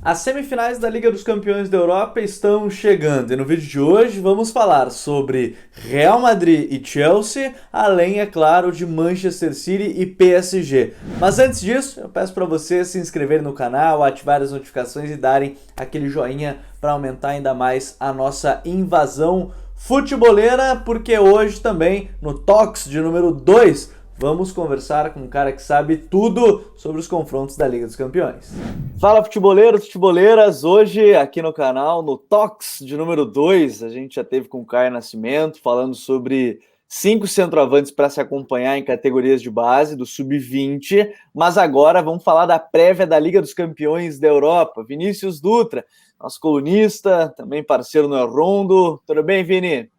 As semifinais da Liga dos Campeões da Europa estão chegando e no vídeo de hoje vamos falar sobre Real Madrid e Chelsea, além, é claro, de Manchester City e PSG. Mas antes disso, eu peço para vocês se inscreverem no canal, ativarem as notificações e darem aquele joinha para aumentar ainda mais a nossa invasão futeboleira, porque hoje também, no Talks de número 2, vamos conversar com um cara que sabe tudo sobre os confrontos da Liga dos Campeões. Fala futeboleiros, futeboleiras, hoje aqui no canal, no Talks de número 2, a gente já teve com o Caio Nascimento falando sobre 5 centroavantes para se acompanhar em categorias de base do Sub-20, mas agora vamos falar da prévia da Liga dos Campeões da Europa. Vinícius Dutra, nosso colunista, também parceiro no El Rondo. Tudo bem, Vini?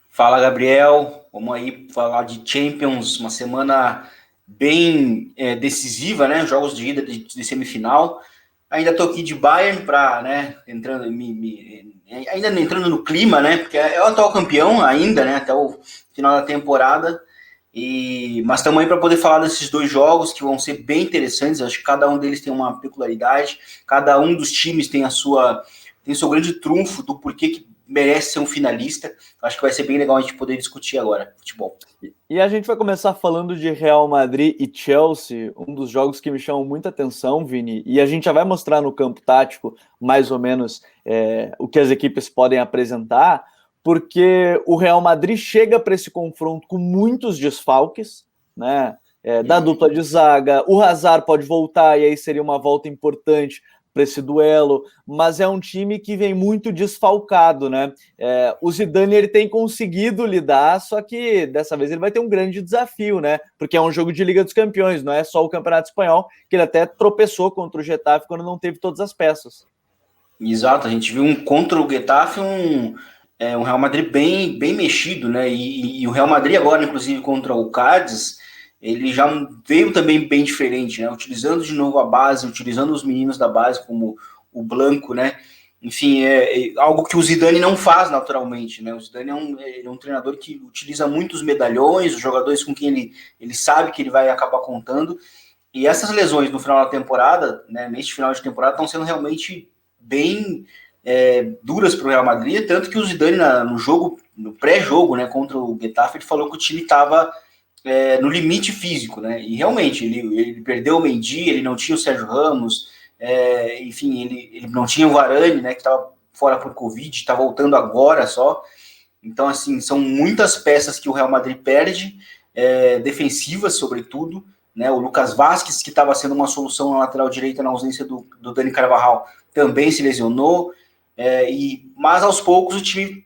Fala, Gabriel. Vamos aí falar de Champions, uma semana bem decisiva, né? Jogos de ida de semifinal. Ainda tô aqui de Bayern para, né, ainda entrando no clima, né? Porque é o atual campeão ainda, né? Até o final da temporada. Mas estamos aí para poder falar desses dois jogos que vão ser bem interessantes. Acho que cada um deles tem uma peculiaridade. Cada um dos times tem tem o seu grande trunfo do porquê que merece ser um finalista. Acho que vai ser bem legal a gente poder discutir agora futebol. E a gente vai começar falando de Real Madrid e Chelsea, um dos jogos que me chamam muita atenção, Vini, e a gente já vai mostrar no campo tático mais ou menos o que as equipes podem apresentar, porque o Real Madrid chega para esse confronto com muitos desfalques, né? Da dupla de zaga, o Hazard pode voltar e aí seria uma volta importante para esse duelo, mas é um time que vem muito desfalcado, né? O Zidane ele tem conseguido lidar, só que dessa vez ele vai ter um grande desafio, né? Porque é um jogo de Liga dos Campeões, não é só o Campeonato Espanhol, que ele até tropeçou contra o Getafe quando não teve todas as peças. Exato, a gente viu contra o Getafe um Real Madrid bem mexido, né? E o Real Madrid agora, inclusive, contra o Cádiz, ele já veio também bem diferente, né? Utilizando de novo a base, utilizando os meninos da base, como o Blanco, né? Enfim, é algo que o Zidane não faz naturalmente, né? O Zidane é um treinador que utiliza muitos medalhões, os jogadores com quem ele sabe que ele vai acabar contando. E essas lesões no final da temporada, né? Neste final de temporada, estão sendo realmente bem duras para o Real Madrid, tanto que o Zidane no pré-jogo, né, contra o Getafe, ele falou que o time estava no limite físico, né? E realmente ele perdeu o Mendy, ele não tinha o Sérgio Ramos, enfim, ele não tinha o Varane, né? Que estava fora por Covid, está voltando agora só. Então, assim, são muitas peças que o Real Madrid perde, defensivas, sobretudo, né? O Lucas Vázquez, que estava sendo uma solução na lateral direita na ausência do Dani Carvajal, também se lesionou. Mas aos poucos o time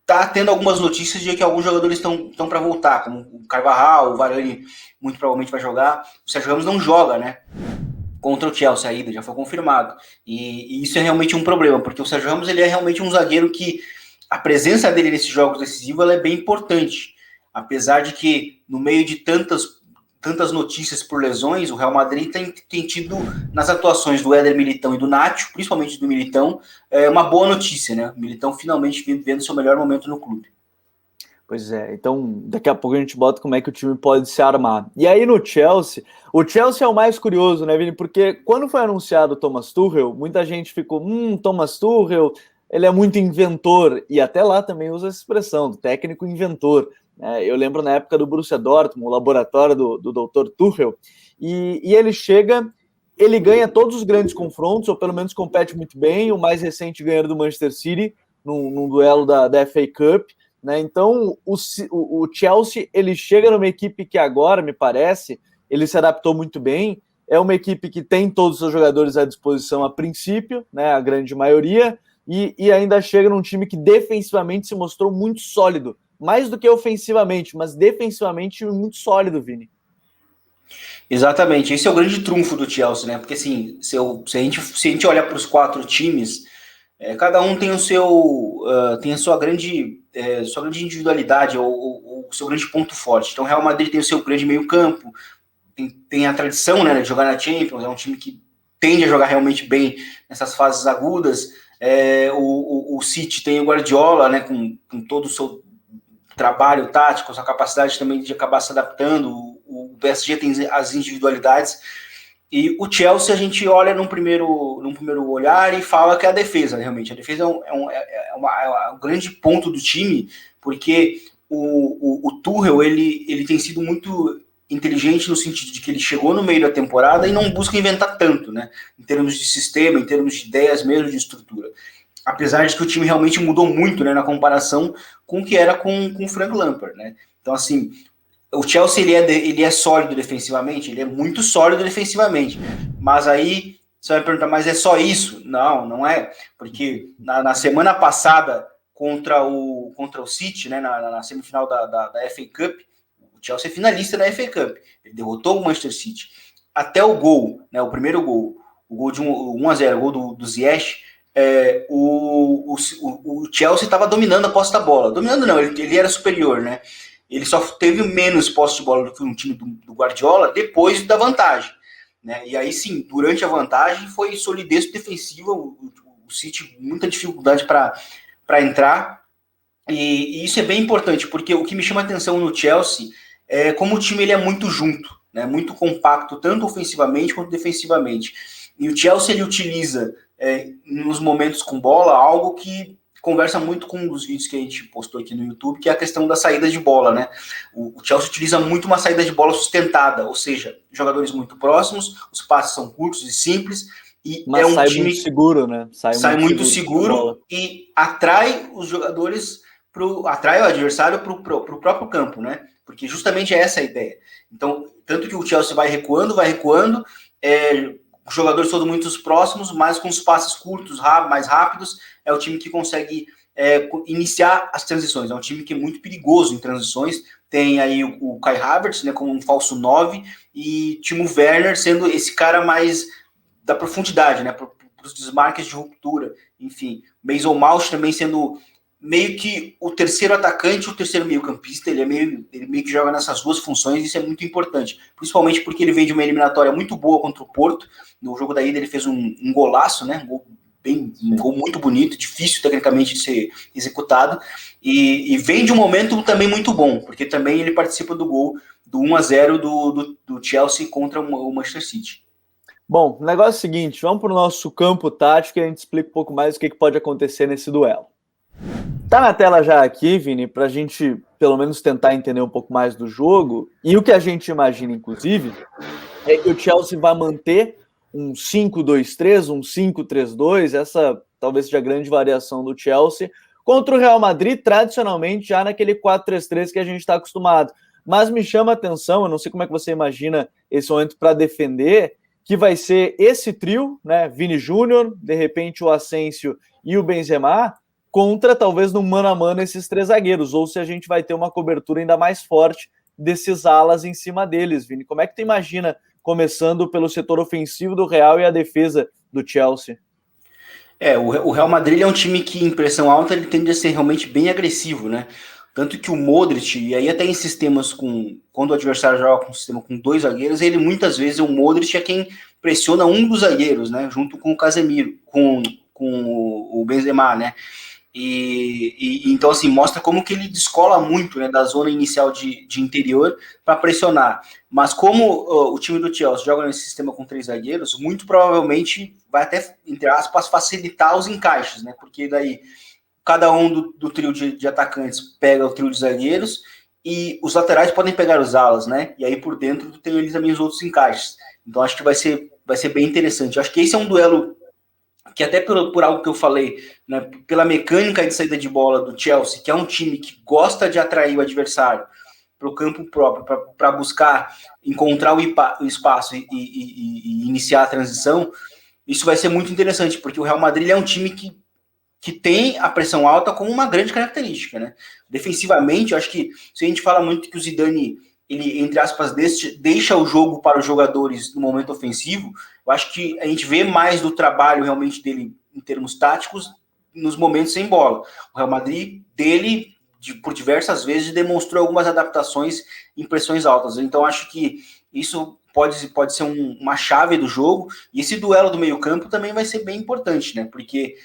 tá tendo algumas notícias de que alguns jogadores estão para voltar, como o Carvajal, o Varane muito provavelmente vai jogar. O Sérgio Ramos não joga, né? Contra o Chelsea, a ida já foi confirmado. E isso é realmente um problema, porque o Sérgio Ramos ele é realmente um zagueiro que a presença dele nesses jogos decisivos ela é bem importante. Apesar de que, no meio de tantas notícias por lesões, o Real Madrid tem tido, nas atuações do Éder Militão e do Nacho, principalmente do Militão, uma boa notícia, né? O Militão finalmente vivendo seu melhor momento no clube. Pois é, então daqui a pouco a gente bota como é que o time pode se armar. E aí no Chelsea, o Chelsea é o mais curioso, né, Vini? Porque quando foi anunciado o Thomas Tuchel, muita gente ficou, Thomas Tuchel, ele é muito inventor, e até lá também usa essa expressão, do técnico inventor. Eu lembro na época do Borussia Dortmund, o laboratório do Dr. Tuchel, e ele chega, ele ganha todos os grandes confrontos, ou pelo menos compete muito bem, o mais recente ganhou do Manchester City, num duelo da FA Cup, né? Então o Chelsea ele chega numa equipe que agora, me parece, ele se adaptou muito bem, é uma equipe que tem todos os seus jogadores à disposição a princípio, né, a grande maioria, e ainda chega num time que defensivamente se mostrou muito sólido, mais do que ofensivamente, mas defensivamente muito sólido, Vini. Exatamente, esse é o grande trunfo do Chelsea, né? Porque assim, se a gente olhar para os 4 times, cada um tem tem a sua grande individualidade, ou o seu grande ponto forte. Então, o Real Madrid tem o seu grande meio-campo, tem a tradição, né, de jogar na Champions, é um time que tende a jogar realmente bem nessas fases agudas. O City tem o Guardiola, né, com todo o seu trabalho tático, sua capacidade também de acabar se adaptando. O PSG tem as individualidades. E o Chelsea a gente olha num primeiro olhar e fala que é a defesa, realmente. A defesa é um grande ponto do time, porque o Tuchel ele tem sido muito inteligente no sentido de que ele chegou no meio da temporada e não busca inventar tanto, né? Em termos de sistema, em termos de ideias mesmo, de estrutura. Apesar de que o time realmente mudou muito, né, na comparação com o que era com o Frank Lampard, né? Então, assim, o Chelsea ele é sólido defensivamente, ele é muito sólido defensivamente, mas aí você vai me perguntar, mas é só isso? Não, não é, porque na semana passada contra o City, né, na semifinal da FA Cup, o Chelsea é finalista da FA Cup, ele derrotou o Manchester City, até o gol, né, o primeiro gol, o gol de 1-0, o gol do Ziyech, o Chelsea estava dominando a posse da bola, dominando não, ele era superior, né? Ele só teve menos posse de bola do que um time do Guardiola depois da vantagem, né? E aí sim, durante a vantagem foi solidez defensiva, o City muita dificuldade para entrar, e isso é bem importante, porque o que me chama a atenção no Chelsea é como o time ele é muito junto, né? Muito compacto, tanto ofensivamente quanto defensivamente. E o Chelsea ele utiliza nos momentos com bola algo que conversa muito com um dos vídeos que a gente postou aqui no YouTube, que é a questão da saída de bola, né? O Chelsea utiliza muito uma saída de bola sustentada, ou seja, jogadores muito próximos, os passes são curtos e simples, e mas é um sai time muito seguro, né? Sai muito seguro e atrai os jogadores, atrai o adversário para o próprio campo, né? Porque justamente é essa a ideia. Então, tanto que o Chelsea vai recuando, os jogadores todos muito próximos, mas com os passes curtos, mais rápidos, é o time que consegue iniciar as transições. É um time que é muito perigoso em transições. Tem aí o Kai Havertz, né, como um falso 9, e Timo Werner sendo esse cara mais da profundidade, né, para os desmarques de ruptura. Enfim, Mason Mount também sendo meio que o terceiro atacante, o terceiro meio-campista, ele meio que joga nessas duas funções, e isso é muito importante, principalmente porque ele veio de uma eliminatória muito boa contra o Porto. No jogo da ida ele fez um golaço, né? Um gol muito bonito, difícil tecnicamente de ser executado, e vem de um momento também muito bom, porque também ele participa do gol do 1-0 do Chelsea contra o Manchester City. Bom, o negócio é o seguinte, vamos para o nosso campo tático e a gente explica um pouco mais o que pode acontecer nesse duelo. Tá na tela já aqui, Vini, para a gente pelo menos tentar entender um pouco mais do jogo, e o que a gente imagina, inclusive, é que o Chelsea vai manter um 5-2-3, um 5-3-2, essa talvez seja a grande variação do Chelsea, contra o Real Madrid, tradicionalmente já naquele 4-3-3 que a gente está acostumado. Mas me chama a atenção, eu não sei como é que você imagina esse momento para defender, que vai ser esse trio, né, Vini Júnior, de repente o Asensio e o Benzema, contra talvez no mano a mano esses três zagueiros, ou se a gente vai ter uma cobertura ainda mais forte desses alas em cima deles, Vini. Como é que tu imagina, começando pelo setor ofensivo do Real e a defesa do Chelsea? O Real Madrid é um time que, em pressão alta, ele tende a ser realmente bem agressivo, né? Tanto que o Modric, e aí até em sistemas quando o adversário joga com um sistema com dois zagueiros, ele muitas vezes, o Modric é quem pressiona um dos zagueiros, né? Junto com o Casemiro, com o Benzema, né? Então, assim, mostra como que ele descola muito, né, da zona inicial de interior para pressionar. Mas como o time do Chelsea joga nesse sistema com três zagueiros, muito provavelmente vai até, entre aspas, facilitar os encaixes, né? Porque daí cada um do trio de atacantes pega o trio de zagueiros e os laterais podem pegar os alas, né? E aí por dentro tem eles também os outros encaixes. Então acho que vai ser bem interessante. Acho que esse é um duelo que até por algo que eu falei, né, pela mecânica de saída de bola do Chelsea, que é um time que gosta de atrair o adversário para o campo próprio, para buscar encontrar o espaço e iniciar a transição, isso vai ser muito interessante, porque o Real Madrid é um time que tem a pressão alta como uma grande característica, né? Defensivamente, eu acho que se a gente fala muito que o Zidane, ele, entre aspas, deixa o jogo para os jogadores no momento ofensivo, eu acho que a gente vê mais do trabalho realmente dele em termos táticos nos momentos sem bola. O Real Madrid dele, por diversas vezes, demonstrou algumas adaptações em pressões altas. Então acho que isso pode ser uma chave do jogo, e esse duelo do meio campo também vai ser bem importante, né? Porque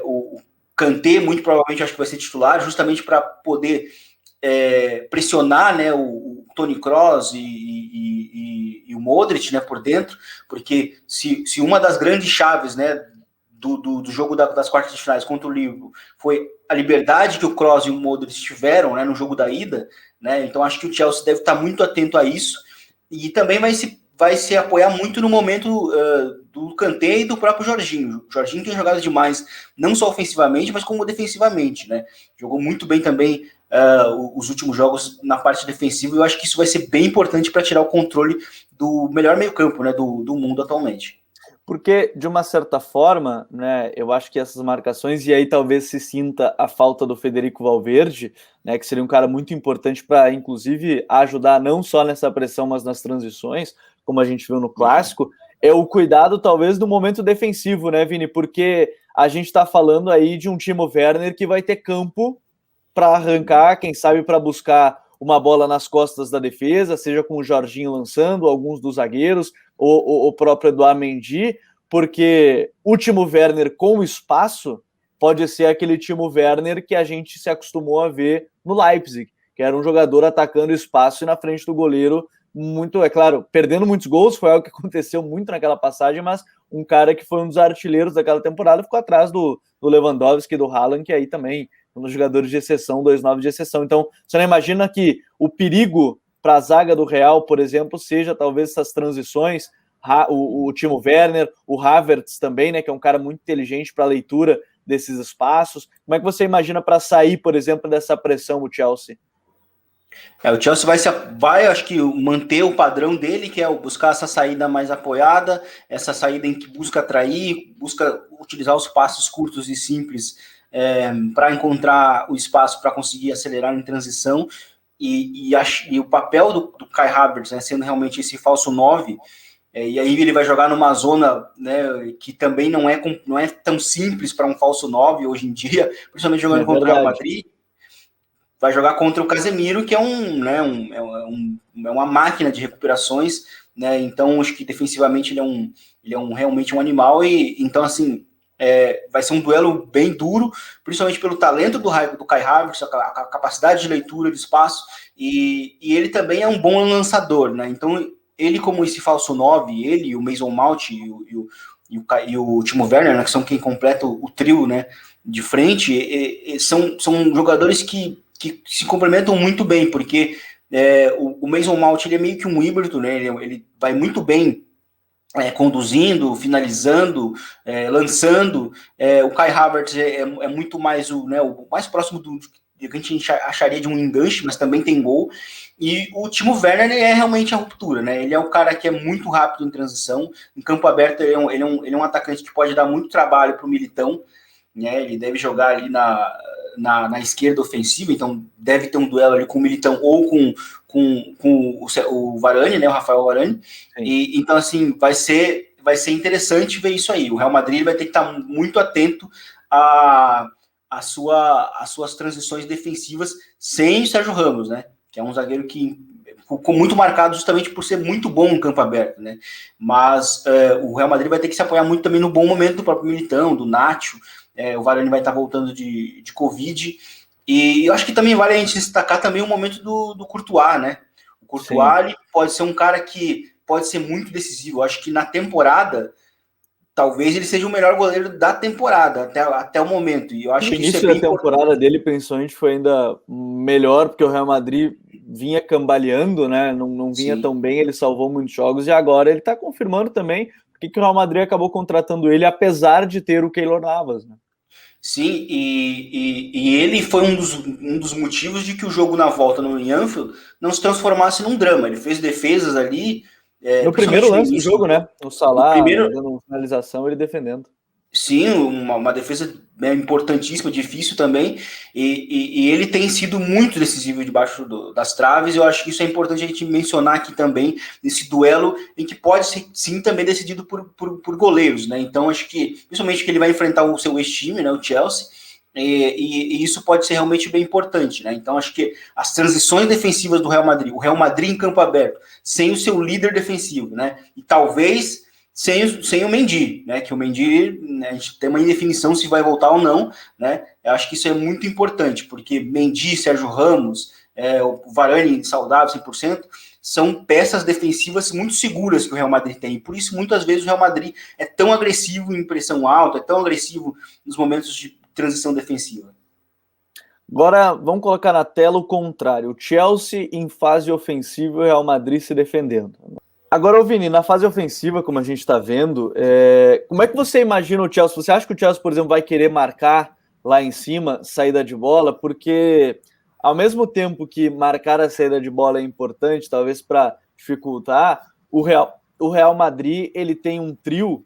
o Kanté, muito provavelmente, acho que vai ser titular, justamente para poder pressionar, né, o Toni Kroos e o Modric, né, por dentro, porque se uma das grandes chaves, né, do jogo das quartas de finais contra o Liverpool foi a liberdade que o Kroos e o Modric tiveram, né, no jogo da ida, né, então acho que o Chelsea deve estar muito atento a isso, e também vai se apoiar muito no momento do Kanté e do próprio Jorginho. O Jorginho tem jogado demais, não só ofensivamente, mas como defensivamente, né, jogou muito bem também os últimos jogos na parte defensiva, e eu acho que isso vai ser bem importante para tirar o controle do melhor meio-campo, né, do mundo atualmente. Porque, de uma certa forma, né, eu acho que essas marcações, e aí talvez se sinta a falta do Federico Valverde, né, que seria um cara muito importante para, inclusive, ajudar não só nessa pressão, mas nas transições, como a gente viu no Clássico, é o cuidado, talvez, do momento defensivo, né, Vini? Porque a gente está falando aí de um Timo Werner que vai ter campo para arrancar, quem sabe para buscar uma bola nas costas da defesa, seja com o Jorginho lançando, alguns dos zagueiros, ou o próprio Eduard Mendy, porque o Timo Werner com espaço pode ser aquele Timo Werner que a gente se acostumou a ver no Leipzig, que era um jogador atacando espaço e na frente do goleiro, muito, é claro, perdendo muitos gols, foi algo que aconteceu muito naquela passagem, mas um cara que foi um dos artilheiros daquela temporada, ficou atrás do Lewandowski e do Haaland, que aí também um dos jogadores de exceção, 2-9 de exceção. Então, você não imagina que o perigo para a zaga do Real, por exemplo, seja talvez essas transições, o Timo Werner, o Havertz também, né, que é um cara muito inteligente para a leitura desses espaços. Como é que você imagina para sair, por exemplo, dessa pressão o Chelsea? O Chelsea vai, acho que, manter o padrão dele, que é buscar essa saída mais apoiada, essa saída em que busca atrair, busca utilizar os passos curtos e simples para encontrar o espaço para conseguir acelerar em transição, e o papel do Kai Havertz, né, sendo realmente esse falso 9, e aí ele vai jogar numa zona, né, que também não é tão simples para um falso 9 hoje em dia, principalmente jogando contra o Real Madrid. Vai jogar contra o Casemiro, que é uma máquina de recuperações, né? Então acho que defensivamente ele é realmente um animal, e então assim vai ser um duelo bem duro, principalmente pelo talento do Kai Havertz, a capacidade de leitura de espaço, e ele também é um bom lançador, né? Então ele, como esse falso 9, ele e o Mason Mount e o Timo Werner, né, que são quem completa o trio, né, de frente, são jogadores que se complementam muito bem, porque o Mason Mount ele é meio que um híbrido, né? Ele vai muito bem conduzindo, finalizando, lançando. O Kai Havertz é muito mais o mais próximo do que a gente acharia de um enganche, mas também tem gol. E o Timo Werner é realmente a ruptura, né? Ele é um cara que é muito rápido em transição, em campo aberto ele é um atacante que pode dar muito trabalho para o Militão, né? Ele deve jogar ali na esquerda ofensiva, então deve ter um duelo ali com o Militão ou com o Varane, né, o Rafael Varane. E então assim vai ser interessante ver isso aí. O Real Madrid vai ter que estar muito atento às suas transições defensivas sem o Sérgio Ramos, né, que é um zagueiro que ficou muito marcado justamente por ser muito bom no campo aberto, né? Mas o Real Madrid vai ter que se apoiar muito também no bom momento do próprio Militão, do Nacho. O Varane vai estar voltando de Covid, e eu acho que também vale a gente destacar também o momento do Courtois, né? O Courtois ele pode ser um cara que pode ser muito decisivo. Eu acho que na temporada, talvez ele seja o melhor goleiro da temporada, até o momento. E eu acho que início da temporada dele, principalmente, foi ainda melhor, porque o Real Madrid vinha cambaleando, né? Não vinha tão bem, ele salvou muitos jogos, e agora ele está confirmando também porque que o Real Madrid acabou contratando ele, apesar de ter o Keylor Navas, né? Sim, e ele foi um dos motivos de que o jogo na volta no Anfield não se transformasse num drama. Ele fez defesas ali. No primeiro lance do jogo, né? O Salah dando uma finalização, ele defendendo. Sim, uma defesa importantíssima, difícil também, e ele tem sido muito decisivo debaixo das traves. Eu acho que isso é importante a gente mencionar aqui também, nesse duelo em que pode ser, sim, também decidido por goleiros, né? Então acho que, principalmente que ele vai enfrentar o seu ex-time, né, o Chelsea, e isso pode ser realmente bem importante, né? Então acho que as transições defensivas do Real Madrid, o Real Madrid em campo aberto, sem o seu líder defensivo, né? E talvez sem o Mendy, né? Que o Mendy, né, a gente tem uma indefinição se vai voltar ou não, né? Eu acho que isso é muito importante, porque Mendy, Sérgio Ramos, o Varane saudável 100%, são peças defensivas muito seguras que o Real Madrid tem. Por isso, muitas vezes, o Real Madrid é tão agressivo em pressão alta, é tão agressivo nos momentos de transição defensiva. Agora, vamos colocar na tela o contrário. O Chelsea em fase ofensiva e o Real Madrid se defendendo. Agora, Vini, na fase ofensiva, como a gente está vendo, como é que você imagina o Chelsea? Você acha que o Chelsea, por exemplo, vai querer marcar lá em cima, saída de bola? Porque, ao mesmo tempo que marcar a saída de bola é importante, talvez para dificultar, o Real Madrid ele tem um trio,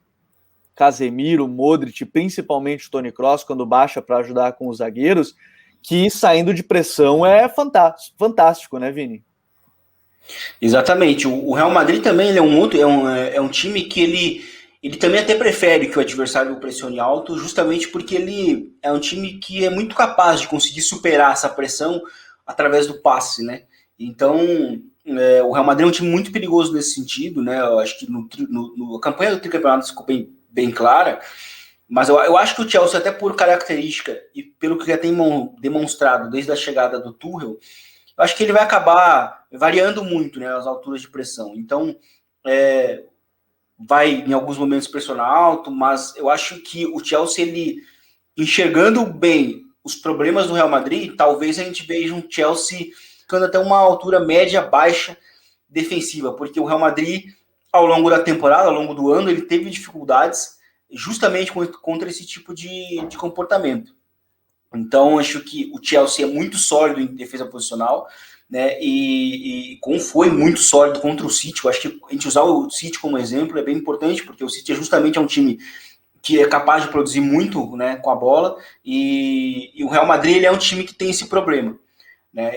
Casemiro, Modric, principalmente o Toni Kroos, quando baixa para ajudar com os zagueiros, que saindo de pressão é fantástico, né, Vini? Exatamente. O Real Madrid também ele é um time que ele também até prefere que o adversário o pressione alto, justamente porque ele é um time que é muito capaz de conseguir superar essa pressão através do passe, né? Então, o Real Madrid é um time muito perigoso nesse sentido, né? Eu acho que a campanha do tricampeonato ficou bem clara, mas eu acho que o Chelsea, até por característica e pelo que já tem demonstrado desde a chegada do Tuchel, eu acho que ele vai acabar variando muito, né, as alturas de pressão. Então, vai em alguns momentos pressionar alto, mas eu acho que o Chelsea, ele enxergando bem os problemas do Real Madrid, talvez a gente veja um Chelsea ficando até uma altura média, baixa, defensiva, porque o Real Madrid, ao longo da temporada, ao longo do ano, ele teve dificuldades justamente contra esse tipo de comportamento. Então, acho que o Chelsea é muito sólido em defesa posicional, né? E como foi muito sólido contra o City, eu acho que a gente usar o City como exemplo é bem importante, porque o City justamente é um time que é capaz de produzir muito, né, com a bola, e o Real Madrid ele é um time que tem esse problema, né?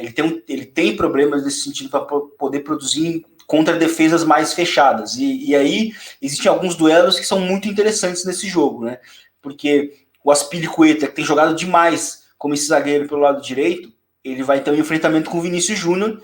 Ele tem problemas nesse sentido para poder produzir contra defesas mais fechadas. E aí existem alguns duelos que são muito interessantes nesse jogo, né? Porque o Azpilicueta, que tem jogado demais como esse zagueiro pelo lado direito, ele vai ter um enfrentamento com o Vinícius Júnior,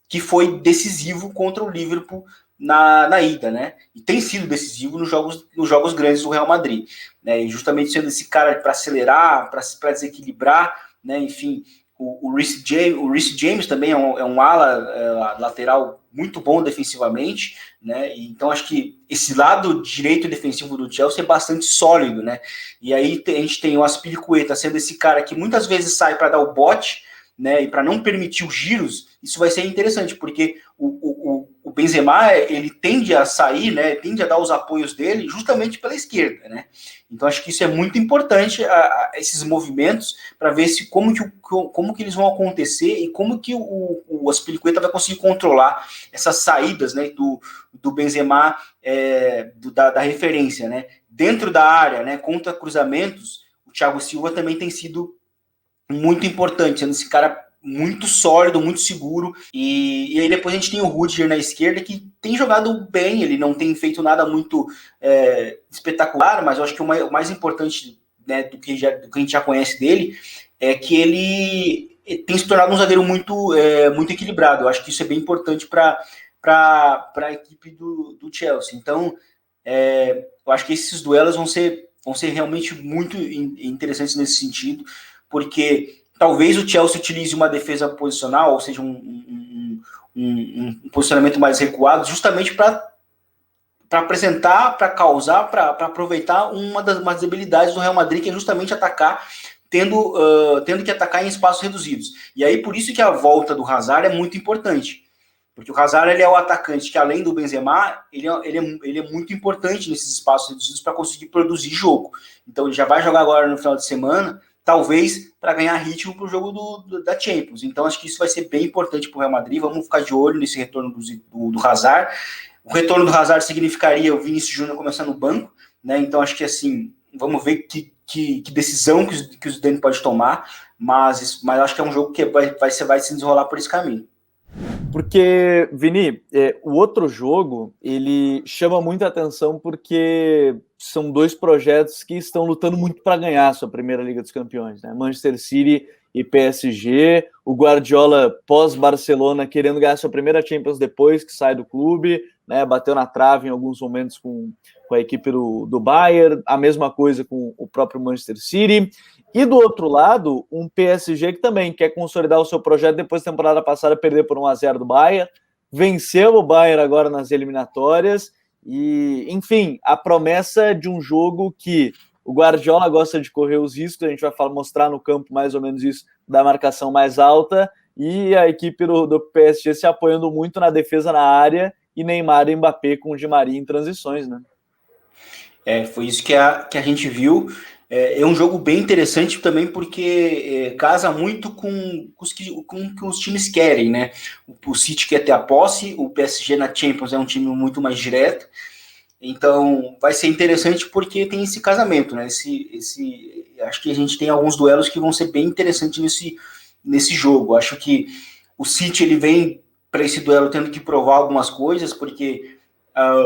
que foi decisivo contra o Liverpool na ida, né? E tem sido decisivo nos jogos grandes do Real Madrid, né? E justamente sendo esse cara para acelerar, para desequilibrar, né? Enfim, o Reece James também é um ala lateral muito bom defensivamente, né? E então acho que esse lado direito defensivo do Chelsea é bastante sólido, né? E aí a gente tem o Azpilicueta sendo esse cara que muitas vezes sai para dar o bote, né? E para não permitir os giros, isso vai ser interessante, porque o Benzema ele tende a sair, né? Tende a dar os apoios dele justamente pela esquerda, né? Então acho que isso é muito importante, esses movimentos, para ver se como que eles vão acontecer e como que o Azpilicueta vai conseguir controlar essas saídas, né, do Benzema, da referência, né? Dentro da área, né, contra cruzamentos, o Thiago Silva também tem sido muito importante, sendo esse cara muito sólido, muito seguro, e aí depois a gente tem o Rudiger na esquerda, que tem jogado bem, ele não tem feito nada muito espetacular, mas eu acho que o mais importante, né, do que a gente já conhece dele, é que ele tem se tornado um zagueiro muito equilibrado. Eu acho que isso é bem importante para a equipe do Chelsea. Então, eu acho que esses duelos vão ser realmente muito interessantes nesse sentido, porque talvez o Chelsea utilize uma defesa posicional, ou seja, um posicionamento mais recuado, justamente para apresentar, para causar, para aproveitar uma das debilidades do Real Madrid, que é justamente atacar, tendo que atacar em espaços reduzidos. E aí, por isso que a volta do Hazard é muito importante. Porque o Hazard ele é o atacante que, além do Benzema, ele é muito importante nesses espaços reduzidos para conseguir produzir jogo. Então, ele já vai jogar agora no final de semana, talvez para ganhar ritmo para o jogo da Champions. Então, acho que isso vai ser bem importante para o Real Madrid. Vamos ficar de olho nesse retorno do Hazard. O retorno do Hazard significaria o Vinícius Júnior começar no banco, né? Então, acho que assim, vamos ver que decisão que o Zidane pode tomar, mas acho que é um jogo que vai se desenrolar por esse caminho. Porque, Vini, o outro jogo, ele chama muita atenção porque são dois projetos que estão lutando muito para ganhar a sua primeira Liga dos Campeões, né? Manchester City e PSG, o Guardiola pós-Barcelona querendo ganhar sua primeira Champions depois que sai do clube, né? Bateu na trave em alguns momentos com a equipe do Bayern, a mesma coisa com o próprio Manchester City, E do outro lado, um PSG que também quer consolidar o seu projeto depois da temporada passada perder por 1-0 do Bayern, venceu o Bayern agora nas eliminatórias e, enfim, a promessa de um jogo que o Guardiola gosta de correr os riscos, a gente vai mostrar no campo mais ou menos isso, da marcação mais alta, e a equipe do PSG se apoiando muito na defesa na área, e Neymar e Mbappé com o Di Maria em transições, né? Foi isso que a gente viu. É um jogo bem interessante também porque casa muito com o que os times querem, né? O City quer ter a posse, o PSG na Champions é um time muito mais direto, então vai ser interessante porque tem esse casamento, né? Acho que a gente tem alguns duelos que vão ser bem interessantes nesse jogo. Acho que o City ele vem para esse duelo tendo que provar algumas coisas, porque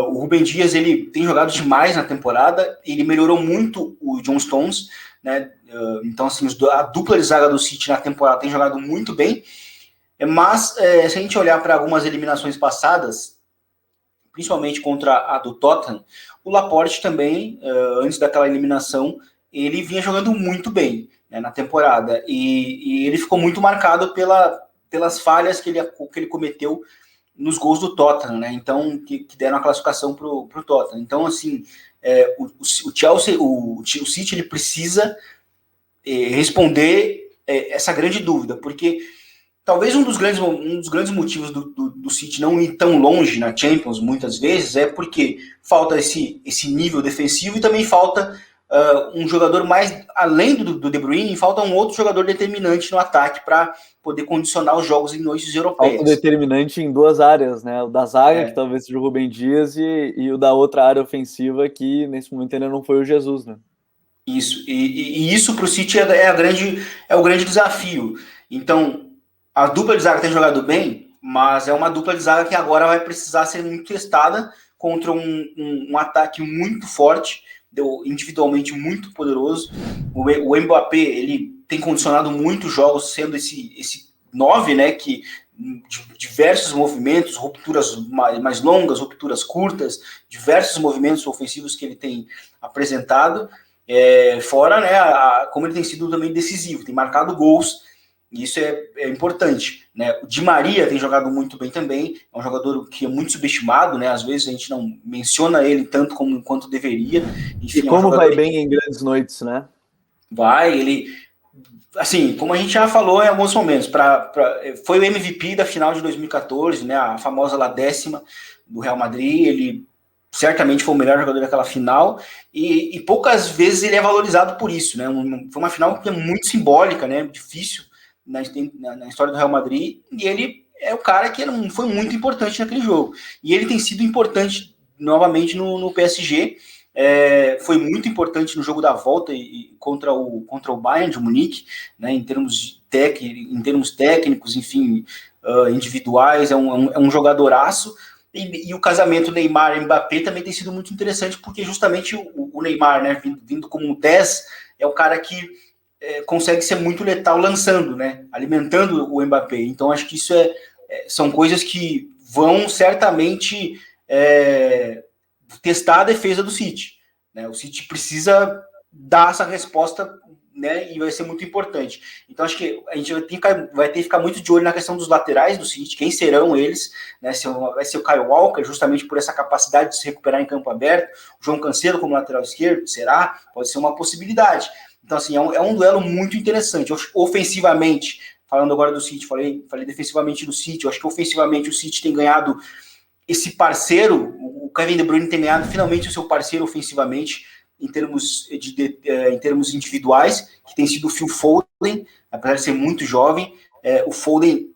o Rúben Dias ele tem jogado demais na temporada, ele melhorou muito o John Stones, né? Então, assim, a dupla de zaga do City na temporada tem jogado muito bem, mas se a gente olhar para algumas eliminações passadas, principalmente contra a do Tottenham, o Laporte também, antes daquela eliminação, ele vinha jogando muito bem, né, na temporada, e ele ficou muito marcado pelas falhas que ele cometeu nos gols do Tottenham, né? Então, que deram a classificação para o Tottenham. Então, assim, o Chelsea, o City, ele precisa responder essa grande dúvida, porque talvez um dos grandes motivos do City não ir tão longe na Champions, muitas vezes, é porque falta esse nível defensivo e também falta um jogador mais, além do De Bruyne, falta um outro jogador determinante no ataque para poder condicionar os jogos em noites europeias. Falta determinante em duas áreas, né? O da zaga, que talvez seja o Rúben Dias, e o da outra área ofensiva, que nesse momento ainda não foi o Jesus, né? Isso, e isso para o City é o grande desafio. Então, a dupla de zaga tem jogado bem, mas é uma dupla de zaga que agora vai precisar ser muito testada contra um ataque muito forte, individualmente muito poderoso. O Mbappé, ele tem condicionado muitos jogos, sendo esse 9, né, que diversos movimentos, rupturas mais longas, rupturas curtas, diversos movimentos ofensivos que ele tem apresentado, fora, né, como ele tem sido também decisivo, tem marcado gols, e isso é importante, né? O Di Maria tem jogado muito bem também, é um jogador que é muito subestimado, né? Às vezes a gente não menciona ele tanto quanto deveria. Enfim, e como vai bem em grandes noites, né? Ele, assim, como a gente já falou em alguns momentos, foi o MVP da final de 2014, né? A famosa La Décima do Real Madrid. Ele certamente foi o melhor jogador daquela final, e poucas vezes ele é valorizado por isso, né? Foi uma final que é muito simbólica, né? Difícil na história do Real Madrid, e ele é o cara que foi muito importante naquele jogo. E ele tem sido importante novamente no PSG, foi muito importante no jogo da volta contra o Bayern de Munique, né? Em termos técnicos, enfim, individuais, é um jogadoraço. E o casamento Neymar e Mbappé também tem sido muito interessante, porque justamente o Neymar, né, vindo como 10, é o cara que consegue ser muito letal lançando, né, alimentando o Mbappé. Então acho que isso são coisas que vão certamente testar a defesa do City, né? O City precisa dar essa resposta, né, e vai ser muito importante. Então acho que a gente vai ter que ficar muito de olho na questão dos laterais do City, quem serão eles, né? Vai ser o Kyle Walker, justamente por essa capacidade de se recuperar em campo aberto, o João Cancelo como lateral esquerdo, será? Pode ser uma possibilidade. Então assim, é um duelo muito interessante. Ofensivamente, falando agora do City, falei defensivamente do City, eu acho que ofensivamente o City tem ganhado esse parceiro, o Kevin De Bruyne tem ganhado finalmente o seu parceiro ofensivamente, em termos individuais, que tem sido o Phil Foden, apesar de ser muito jovem. O Foden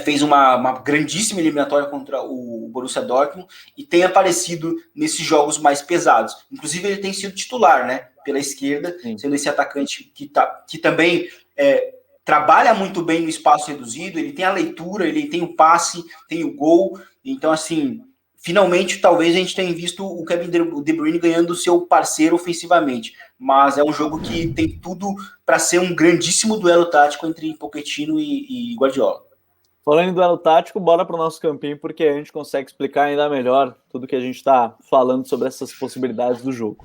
fez uma grandíssima eliminatória contra o Borussia Dortmund e tem aparecido nesses jogos mais pesados. Inclusive, ele tem sido titular, né, pela esquerda, sim, sendo esse atacante que também trabalha muito bem no espaço reduzido, ele tem a leitura, ele tem o passe, tem o gol. Então, assim, finalmente, talvez a gente tenha visto o Kevin De Bruyne ganhando o seu parceiro ofensivamente, mas é um jogo que tem tudo para ser um grandíssimo duelo tático entre Pochettino e Guardiola. Falando em duelo tático, bora para o nosso campinho, porque a gente consegue explicar ainda melhor tudo que a gente está falando sobre essas possibilidades do jogo.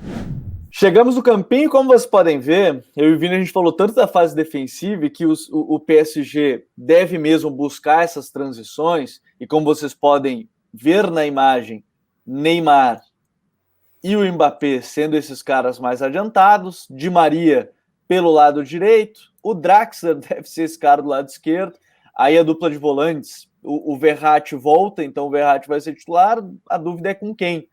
Chegamos no campinho, como vocês podem ver, eu e o Vini, a gente falou tanto da fase defensiva e que o PSG deve mesmo buscar essas transições, e como vocês podem ver na imagem, Neymar e o Mbappé sendo esses caras mais adiantados, Di Maria pelo lado direito, o Draxler deve ser esse cara do lado esquerdo, aí a dupla de volantes, o Verratti volta, então o Verratti vai ser titular, a dúvida é com quem?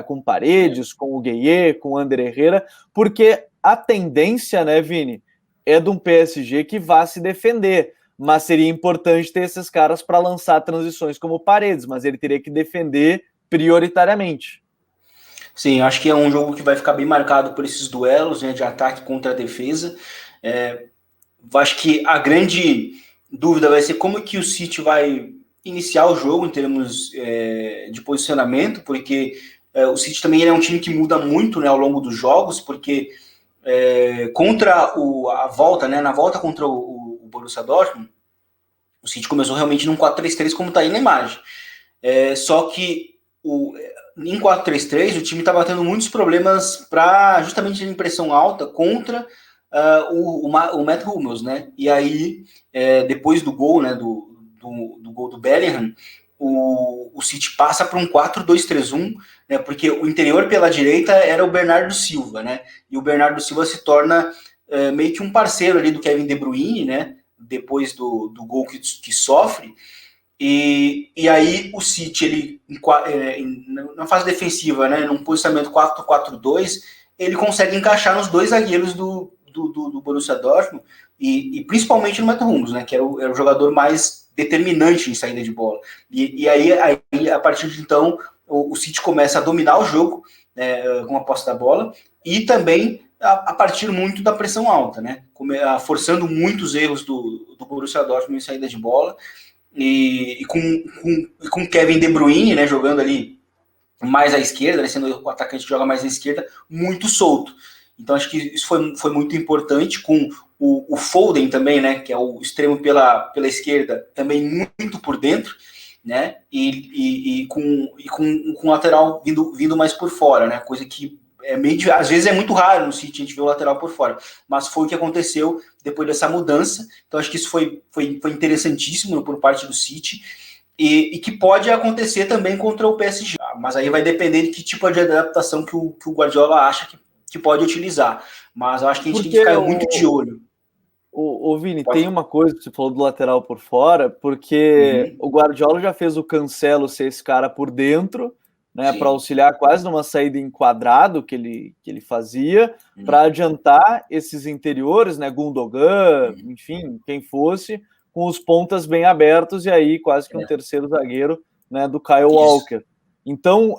Com Paredes, com o Gueye, com o Ander Herrera, porque a tendência, né, Vini, é de um PSG que vá se defender, mas seria importante ter esses caras para lançar transições como Paredes, mas ele teria que defender prioritariamente. Sim, acho que é um jogo que vai ficar bem marcado por esses duelos, né, de ataque contra a defesa. Acho que a grande dúvida vai ser como que o City vai iniciar o jogo em termos de posicionamento, porque o City também é um time que muda muito, né, ao longo dos jogos, porque contra a volta, né, na volta contra o Borussia Dortmund, o City começou realmente num 4-3-3 como está aí na imagem. Só que em 4-3-3 o time está batendo muitos problemas para justamente a impressão alta contra o Matt Hummels, né? E aí, depois do gol, né, do gol do Bellingham, o City passa para um 4-2-3-1, né, porque o interior pela direita era o Bernardo Silva, né? E o Bernardo Silva se torna meio que um parceiro ali do Kevin De Bruyne, né? Depois do gol que sofre. E aí o City, ele, na fase defensiva, né, num posicionamento 4-4-2, ele consegue encaixar nos dois zagueiros do Borussia Dortmund e principalmente no Matt Hummels, né, que era o jogador mais determinante em saída de bola. E aí, a partir de então, o City começa a dominar o jogo, né, com a posse da bola e também a partir muito da pressão alta, né, forçando muitos erros do Borussia Dortmund em saída de bola. E com Kevin De Bruyne, né, jogando ali mais à esquerda, né, sendo o atacante que joga mais à esquerda, muito solto. Então acho que isso foi muito importante, com o Foden também, né, que é o extremo pela esquerda, também muito por dentro, né, e com o lateral vindo mais por fora, né, coisa que às vezes é muito raro no City a gente ver o lateral por fora, mas foi o que aconteceu depois dessa mudança. Então acho que isso foi interessantíssimo por parte do City e que pode acontecer também contra o PSG, mas aí vai depender de que tipo de adaptação que o Guardiola acha que pode utilizar, mas eu acho que a gente tem que ficar muito de olho. O Vini, tem uma coisa que você falou do lateral por fora, porque o Guardiola já fez o Cancelo ser esse cara por dentro, né, para auxiliar quase numa saída em quadrado que ele fazia, para adiantar esses interiores, né, Gundogan, enfim, quem fosse, com os pontas bem abertos, e aí quase que um terceiro zagueiro, né, do Kyle Walker. Então,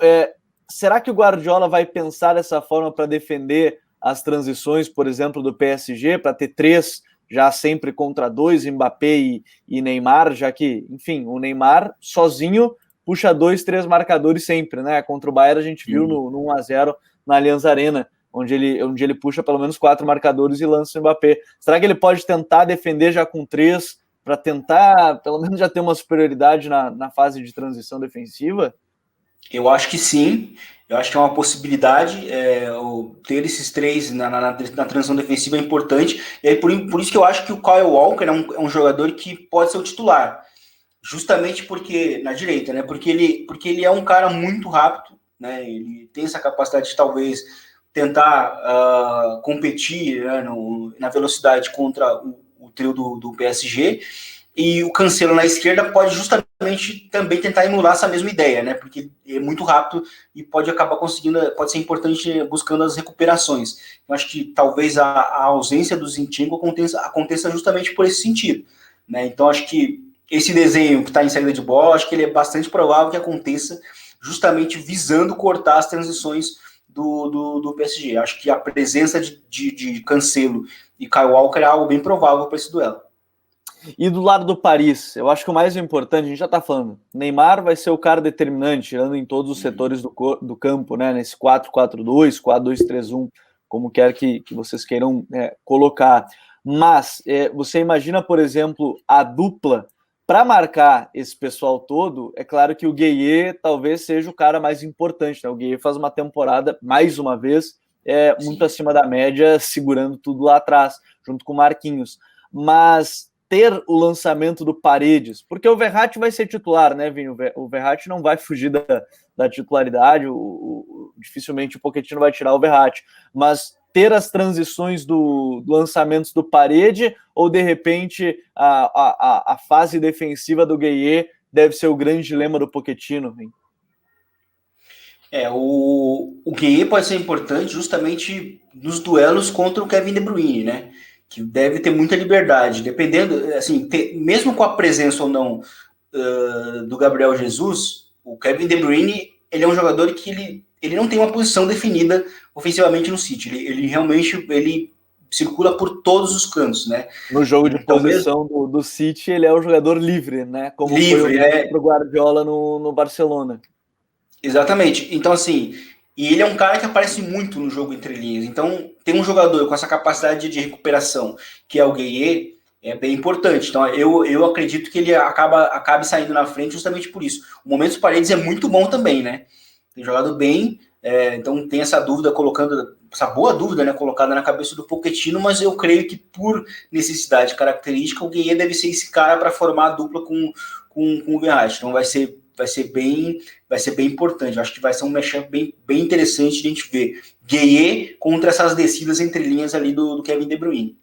será que o Guardiola vai pensar dessa forma para defender as transições, por exemplo, do PSG, para ter três já sempre contra dois, Mbappé e Neymar, já que, enfim, o Neymar sozinho puxa 2, 3 marcadores sempre, né? Contra o Bayern a gente viu no 1-0 na Allianz Arena, onde ele puxa pelo menos 4 marcadores e lança o Mbappé. Será que ele pode tentar defender já com 3 para tentar, pelo menos, já ter uma superioridade na fase de transição defensiva? Eu acho que sim, eu acho que é uma possibilidade, ter esses três na transição defensiva é importante, e aí por isso que eu acho que o Kyle Walker é um jogador que pode ser o titular, justamente porque, na direita, né, porque ele é um cara muito rápido, né, ele tem essa capacidade de talvez tentar competir, né, na velocidade contra o trio do PSG, e o Cancelo na esquerda pode justamente também tentar emular essa mesma ideia, né? Porque é muito rápido e pode acabar pode ser importante buscando as recuperações. Eu acho que talvez a ausência do Zinchenko aconteça justamente por esse sentido, né? Então acho que esse desenho que está em saída de bola, acho que ele é bastante provável que aconteça justamente visando cortar as transições do PSG. Acho que a presença de Cancelo e Kyle Walker é algo bem provável para esse duelo. E do lado do Paris, eu acho que o mais importante, a gente já tá falando, Neymar vai ser o cara determinante, tirando em todos os setores do campo, né? Nesse 4-4-2, 4-2-3-1, como quer que vocês queiram colocar. Mas você imagina, por exemplo, a dupla para marcar esse pessoal todo. É claro que o Gueye talvez seja o cara mais importante, né? O Gueye faz uma temporada, mais uma vez, muito acima da média, segurando tudo lá atrás, junto com o Marquinhos. Mas ter o lançamento do Paredes, porque o Verratti vai ser titular, né, Vini? O Verratti não vai fugir da titularidade, dificilmente o Pochettino vai tirar o Verratti, mas ter as transições do lançamentos do Parede, ou de repente a fase defensiva do Gueye deve ser o grande dilema do Pochettino, hein? O Gueye pode ser importante justamente nos duelos contra o Kevin De Bruyne, né? Que deve ter muita liberdade, dependendo, assim, mesmo com a presença ou não do Gabriel Jesus, o Kevin De Bruyne, ele é um jogador que ele não tem uma posição definida ofensivamente no City, ele realmente circula por todos os cantos, né? No jogo de posição do City, ele é o jogador livre, né? Como livre, foi o Guardiola no Barcelona. Exatamente. Então, assim, e ele é um cara que aparece muito no jogo entre linhas. Então, tem um jogador com essa capacidade de recuperação, que é o Gueye, é bem importante. Então, eu acredito que ele acabe saindo na frente justamente por isso. O momento dos Paredes é muito bom também, né? Tem jogado bem, então tem essa dúvida essa boa dúvida, né, colocada na cabeça do Pochettino, mas eu creio que por necessidade característica, o Gueye deve ser esse cara para formar a dupla com o Verratti. Então vai ser bem importante. Eu acho que vai ser um matchup bem interessante de a gente ver Gueye contra essas descidas entre linhas ali do Kevin De Bruyne.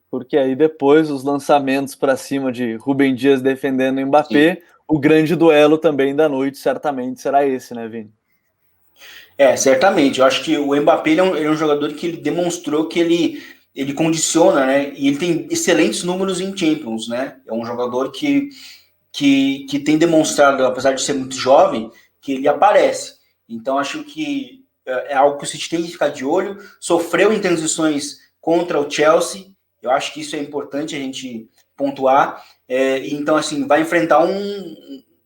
Porque aí depois os lançamentos para cima de Rúben Dias defendendo o Mbappé, sim, o grande duelo também da noite certamente será esse, né, Vini? Certamente. Eu acho que o Mbappé ele é um jogador que ele demonstrou que ele condiciona, né? E ele tem excelentes números em Champions, né? É um jogador que tem demonstrado, apesar de ser muito jovem, que ele aparece. Então, acho que é algo que o City tem que ficar de olho. Sofreu em transições contra o Chelsea. Eu acho que isso é importante a gente pontuar. Então, assim, vai enfrentar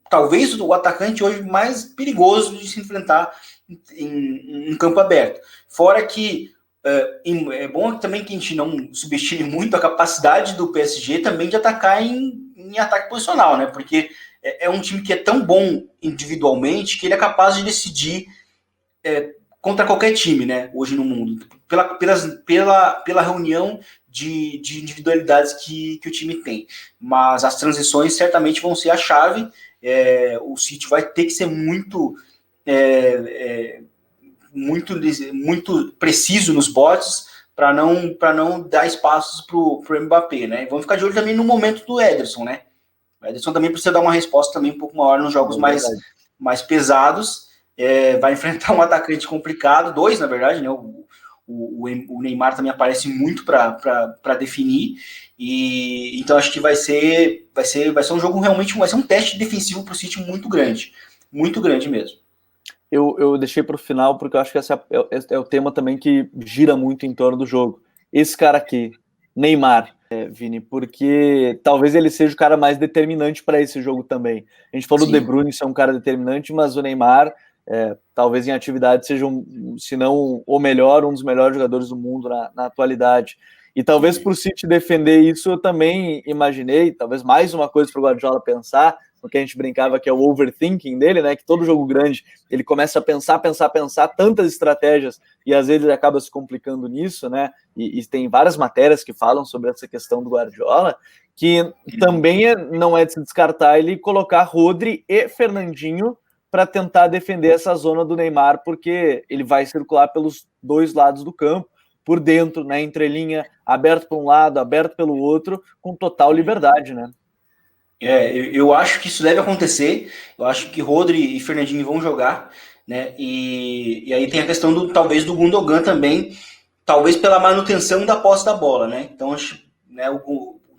talvez o atacante hoje mais perigoso de se enfrentar em campo aberto. Fora que é bom também que a gente não subestime muito a capacidade do PSG também de atacar em ataque posicional, né? Porque é um time que é tão bom individualmente que ele é capaz de decidir contra qualquer time, né? Hoje no mundo, pela reunião de individualidades que o time tem. Mas as transições certamente vão ser a chave. O City vai ter que ser muito preciso nos botes para não dar espaços para o Mbappé, né? Vamos ficar de olho também no momento do Ederson, né? O Ederson também precisa dar uma resposta também um pouco maior nos jogos mais pesados. Vai enfrentar um atacante complicado, dois, na verdade, né? O Neymar também aparece muito para definir. E então acho que vai ser um jogo realmente, vai ser um teste defensivo para o City muito grande mesmo. Eu deixei para o final porque eu acho que esse é o tema também que gira muito em torno do jogo. Esse cara aqui, Neymar, Vini, porque talvez ele seja o cara mais determinante para esse jogo também. A gente falou do De Bruyne ser um cara determinante, mas o Neymar, talvez em atividade seja, se não o melhor, um dos melhores jogadores do mundo na atualidade. E talvez para o City defender isso, eu também imaginei, talvez mais uma coisa para o Guardiola pensar, porque a gente brincava que é o overthinking dele, né? Que todo jogo grande ele começa a pensar tantas estratégias e às vezes ele acaba se complicando nisso, né? E tem várias matérias que falam sobre essa questão do Guardiola, que também não é de se descartar ele colocar Rodri e Fernandinho para tentar defender essa zona do Neymar, porque ele vai circular pelos dois lados do campo, por dentro, né? Entrelinha, aberto para um lado, aberto pelo outro, com total liberdade, né? Eu acho que isso deve acontecer. Eu acho que Rodri e Fernandinho vão jogar, né? E aí tem a questão talvez do Gundogan também, talvez pela manutenção da posse da bola, né? Então acho, né,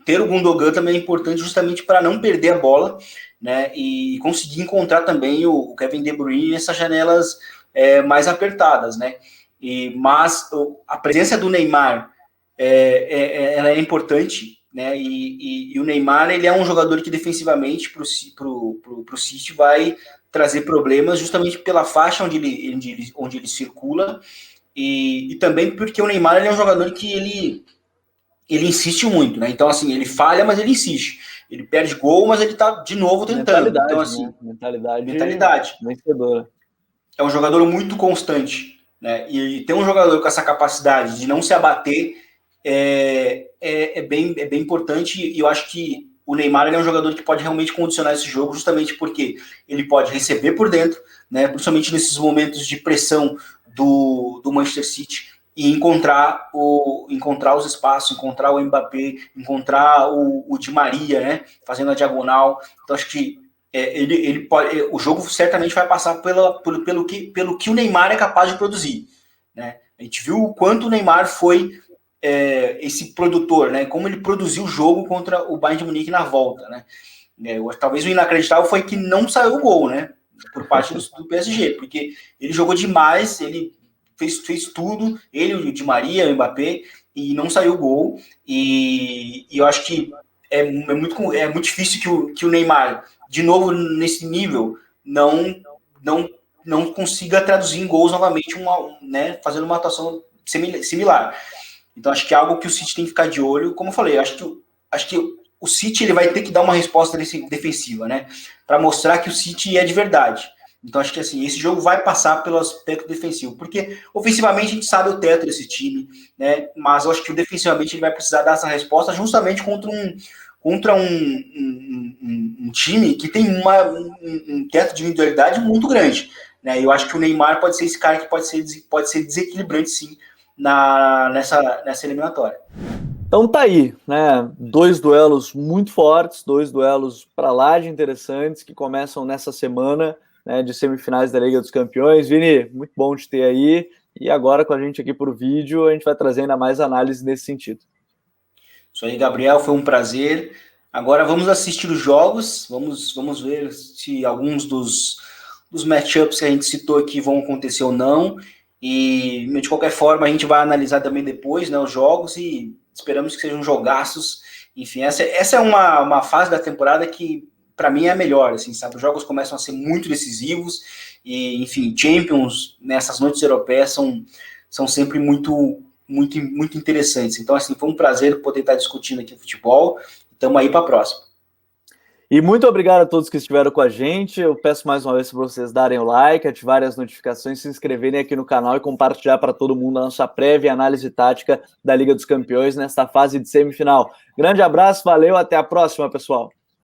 ter o Gundogan também é importante justamente para não perder a bola, né? E conseguir encontrar também o Kevin De Bruyne nessas janelas mais apertadas, né? Mas a presença do Neymar ela é importante, né? E o Neymar ele é um jogador que defensivamente para o City vai trazer problemas justamente pela faixa onde ele circula e também porque o Neymar ele é um jogador que ele insiste muito, né? Então assim ele falha, mas ele insiste. Ele perde gol, mas ele tá de novo tentando. Então assim, mentalidade vencedora. É um jogador muito constante, né? E ter um jogador com essa capacidade de não se abater é bem importante, e eu acho que o Neymar é um jogador que pode realmente condicionar esse jogo, justamente porque ele pode receber por dentro, né, principalmente nesses momentos de pressão do Manchester City, e encontrar os espaços, encontrar o Mbappé, encontrar o Di Maria, né, fazendo a diagonal. Então acho que ele pode, o jogo certamente vai passar pelo que o Neymar é capaz de produzir, né? A gente viu o quanto o Neymar foi esse produtor, né? Como ele produziu o jogo contra o Bayern de Munique na volta, né? Talvez o inacreditável foi que não saiu o gol, né? Por parte do PSG, porque ele jogou demais, ele fez tudo, ele, o Di Maria, o Mbappé, e não saiu o gol. E eu acho que é muito difícil que o Neymar, de novo nesse nível, não consiga traduzir em gols novamente, né, fazendo uma atuação similar. Então acho que é algo que o City tem que ficar de olho. Como eu falei, acho que o City ele vai ter que dar uma resposta defensiva, né, para mostrar que o City é de verdade. Então acho que assim, esse jogo vai passar pelo aspecto defensivo, porque ofensivamente a gente sabe o teto desse time, né, mas eu acho que defensivamente ele vai precisar dar essa resposta justamente contra um time que tem um teto de individualidade muito grande, né? Eu acho que o Neymar pode ser esse cara que pode ser desequilibrante, sim, nessa eliminatória. Então tá aí, né? 2 duelos muito fortes, 2 duelos para lá de interessantes que começam nessa semana, né, de semifinais da Liga dos Campeões. Vini, muito bom te ter aí. E agora com a gente aqui por vídeo, a gente vai trazer ainda mais análise nesse sentido. Isso aí, Gabriel, foi um prazer. Agora vamos assistir os jogos, vamos ver se alguns dos matchups que a gente citou aqui vão acontecer ou não. E, de qualquer forma, a gente vai analisar também depois, né, os jogos, e esperamos que sejam jogaços. Enfim, essa é uma fase da temporada que, para mim, é a melhor, assim, sabe? Os jogos começam a ser muito decisivos e, enfim, Champions, nessas noites europeias, são sempre muito interessantes. Então, assim, foi um prazer poder estar discutindo aqui o futebol. Estamos aí para a próxima. E muito obrigado a todos que estiveram com a gente. Eu peço mais uma vez para vocês darem o like, ativarem as notificações, se inscreverem aqui no canal e compartilhar para todo mundo a nossa prévia análise tática da Liga dos Campeões nesta fase de semifinal. Grande abraço, valeu, até a próxima, pessoal.